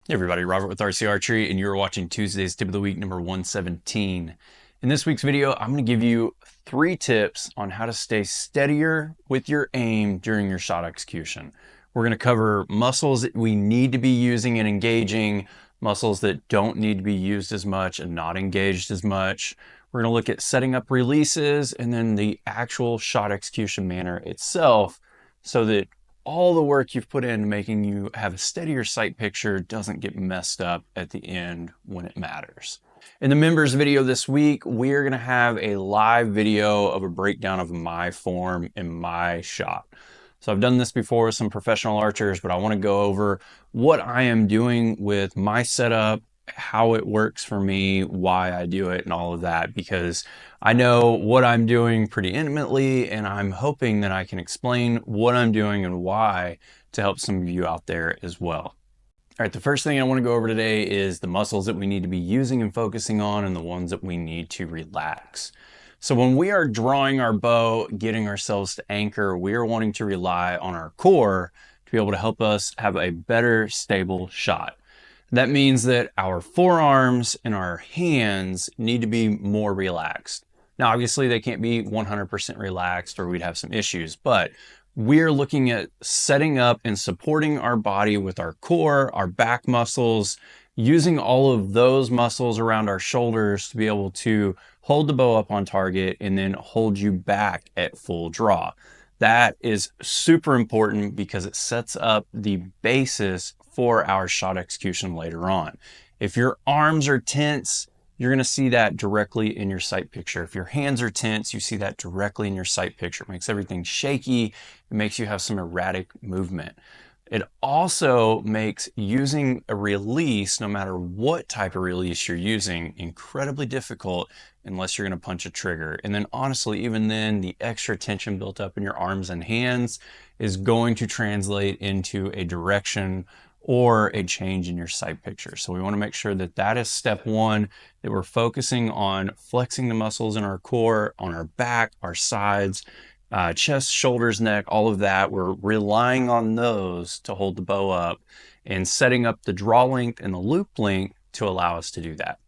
Hey everybody, Robert with RC Archery, and you're watching Tuesday's Tip of the Week number 117. In this week's video, I'm going to give you 3 tips on how to stay steadier with your aim during your shot execution. We're going to cover muscles that we need to be using and engaging, muscles that don't need to be used as much and not engaged as much. We're going to look at setting up releases and then the actual shot execution manner itself so that all the work you've put in making you have a steadier sight picture doesn't get messed up at the end when it matters. In the members video this week, we're going to have a live video of a breakdown of my form and my shot. So I've done this before with some professional archers, but I want to go over what I am doing with my setup, how it works for me, why I do it, and all of that, because I know what I'm doing pretty intimately, and I'm hoping that I can explain what I'm doing and why to help some of you out there as well. All right, the first thing I want to go over today is the muscles that we need to be using and focusing on and the ones that we need to relax. So when we are drawing our bow, getting ourselves to anchor, we are wanting to rely on our core to be able to help us have a better, stable shot. That means that our forearms and our hands need to be more relaxed. Now, obviously, they can't be 100% relaxed or we'd have some issues, but we're looking at setting up and supporting our body with our core, our back muscles, using all of those muscles around our shoulders to be able to hold the bow up on target and then hold you back at full draw. That is super important because it sets up the basis for our shot execution later on. If your arms are tense, you're going to see that directly in your sight picture. If your hands are tense, you see that directly in your sight picture. It makes everything shaky. It makes you have some erratic movement. It also makes using a release, no matter what type of release you're using, incredibly difficult unless you're going to punch a trigger. And then honestly, even then, the extra tension built up in your arms and hands is going to translate into a direction or a change in your sight picture. So we want to make sure that that is step one, that we're focusing on flexing the muscles in our core, on our back, our sides, chest, shoulders, neck, all of that. We're relying on those to hold the bow up and setting up the draw length and the loop length to allow us to do that.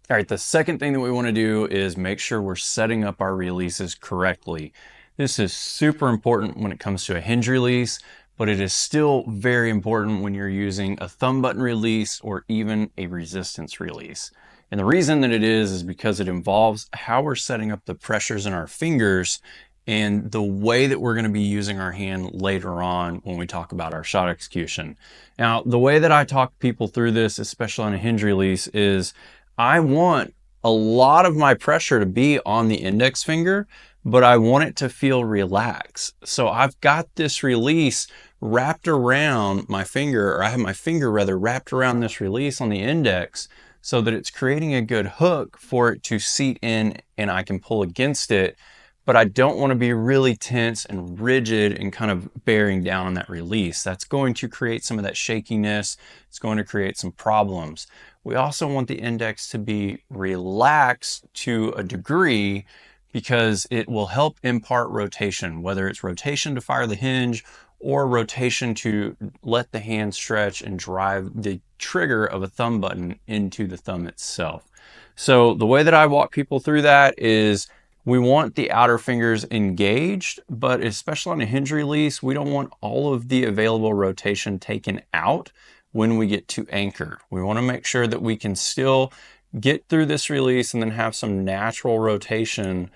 All right, the second thing that we want to do is make sure we're setting up our releases correctly. This is super important when it comes to a hinge release, but it is still very important when you're using a thumb button release or even a resistance release. And the reason that it is because it involves how we're setting up the pressures in our fingers and the way that we're going to be using our hand later on when we talk about our shot execution. Now, the way that I talk people through this, especially on a hinge release, is I want a lot of my pressure to be on the index finger, but I want it to feel relaxed. So I've got this release wrapped around my finger, or I have my finger rather wrapped around this release on the index so that it's creating a good hook for it to seat in and I can pull against it. But I don't want to be really tense and rigid and kind of bearing down on that release. That's going to create some of that shakiness. It's going to create some problems. We also want the index to be relaxed to a degree because it will help impart rotation, whether it's rotation to fire the hinge or rotation to let the hand stretch and drive the trigger of a thumb button into the thumb itself. So the way that I walk people through that is we want the outer fingers engaged, but especially on a hinge release, we don't want all of the available rotation taken out when we get to anchor. We want to make sure that we can still get through this release and then have some natural rotation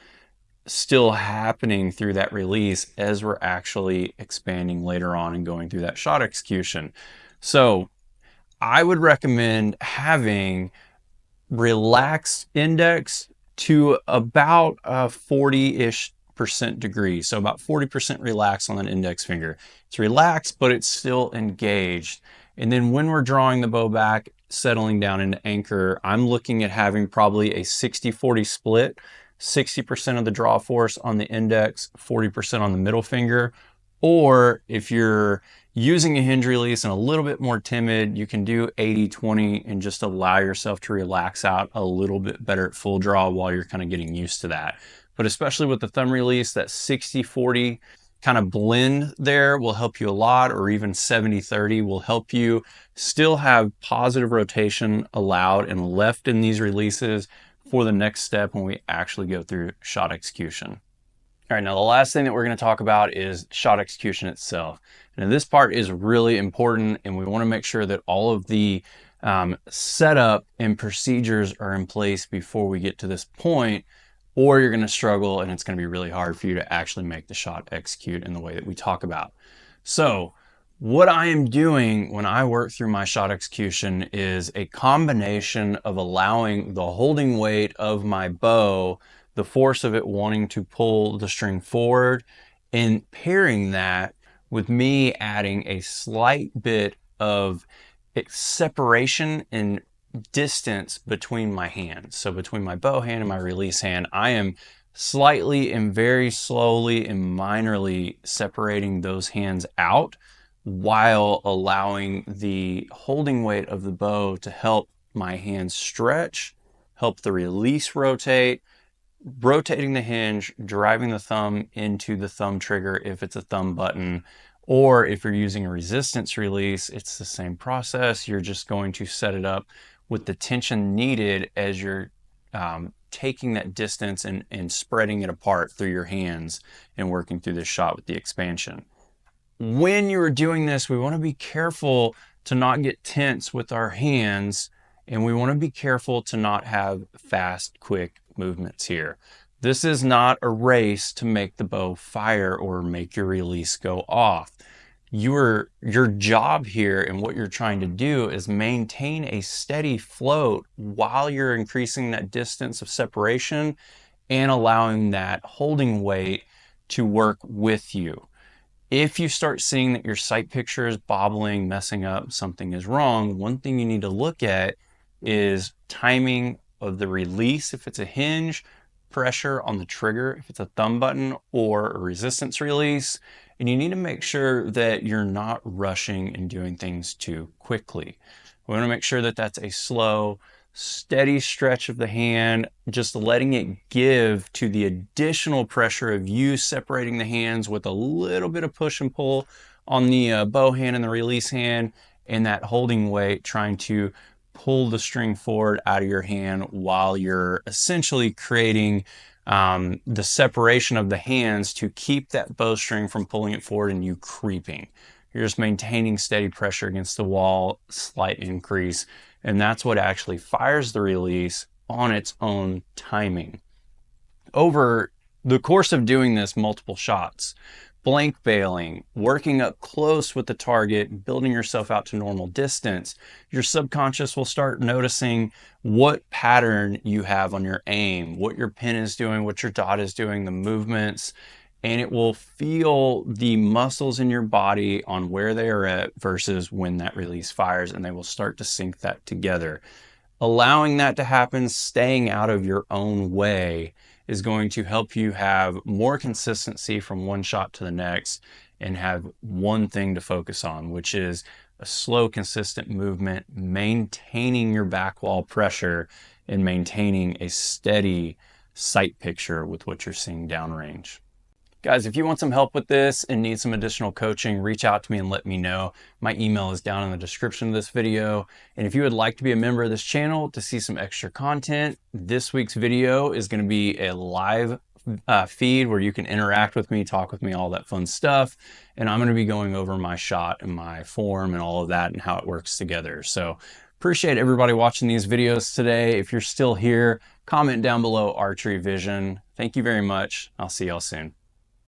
still happening through that release as we're actually expanding later on and going through that shot execution. So I would recommend having relaxed index to about 40-ish% degree. So about 40% relaxed on an index finger. It's relaxed, but it's still engaged. And then when we're drawing the bow back, settling down into anchor, I'm looking at having probably a 60-40 split, 60% of the draw force on the index, 40% on the middle finger. Or if you're using a hinge release and a little bit more timid, you can do 80-20 and just allow yourself to relax out a little bit better at full draw while you're kind of getting used to that. But especially with the thumb release, that 60-40 kind of blend there will help you a lot, or even 70-30 will help you still have positive rotation allowed and left in these releases for the next step when we actually go through shot execution. All right, now the last thing that we're going to talk about is shot execution itself. And this part is really important, and we want to make sure that all of the setup and procedures are in place before we get to this point, or you're going to struggle and it's going to be really hard for you to actually make the shot execute in the way that we talk about. So what I am doing when I work through my shot execution is a combination of allowing the holding weight of my bow, the force of it wanting to pull the string forward, and pairing that with me adding a slight bit of separation and distance between my hands. So between my bow hand and my release hand, I am slightly and very slowly and minorly separating those hands out while allowing the holding weight of the bow to help my hands stretch, help the release rotate, rotating the hinge, driving the thumb into the thumb trigger if it's a thumb button, or if you're using a resistance release, it's the same process. You're just going to set it up with the tension needed as you're taking that distance and spreading it apart through your hands and working through this shot with the expansion. When you're doing this, we want to be careful to not get tense with our hands, and we want to be careful to not have fast, quick movements here. This is not a race to make the bow fire or make your release go off. Your job here and what you're trying to do is maintain a steady float while you're increasing that distance of separation and allowing that holding weight to work with you. If you start seeing that your sight picture is bobbling, messing up, something is wrong, one thing you need to look at is timing of the release if it's a hinge, pressure on the trigger if it's a thumb button or a resistance release, and you need to make sure that you're not rushing and doing things too quickly. We want to make sure that that's a slow, steady stretch of the hand, just letting it give to the additional pressure of you separating the hands with a little bit of push and pull on the bow hand and the release hand, and that holding weight trying to pull the string forward out of your hand while you're essentially creating the separation of the hands to keep that bowstring from pulling it forward and you creeping. You're just maintaining steady pressure against the wall, slight increase, and that's what actually fires the release on its own timing. Over the course of doing this multiple shots, blank bailing, working up close with the target, building yourself out to normal distance, your subconscious will start noticing what pattern you have on your aim, what your pin is doing, what your dot is doing, the movements, and it will feel the muscles in your body on where they are at versus when that release fires, and they will start to sync that together. Allowing that to happen, staying out of your own way, is going to help you have more consistency from one shot to the next and have one thing to focus on, which is a slow, consistent movement, maintaining your back wall pressure and maintaining a steady sight picture with what you're seeing downrange. Guys, if you want some help with this and need some additional coaching, reach out to me and let me know. My email is down in the description of this video. And if you would like to be a member of this channel to see some extra content, this week's video is going to be a live feed where you can interact with me, talk with me, all that fun stuff. And I'm going to be going over my shot and my form and all of that and how it works together. So appreciate everybody watching these videos today. If you're still here, comment down below Archery Vision. Thank you very much. I'll see y'all soon.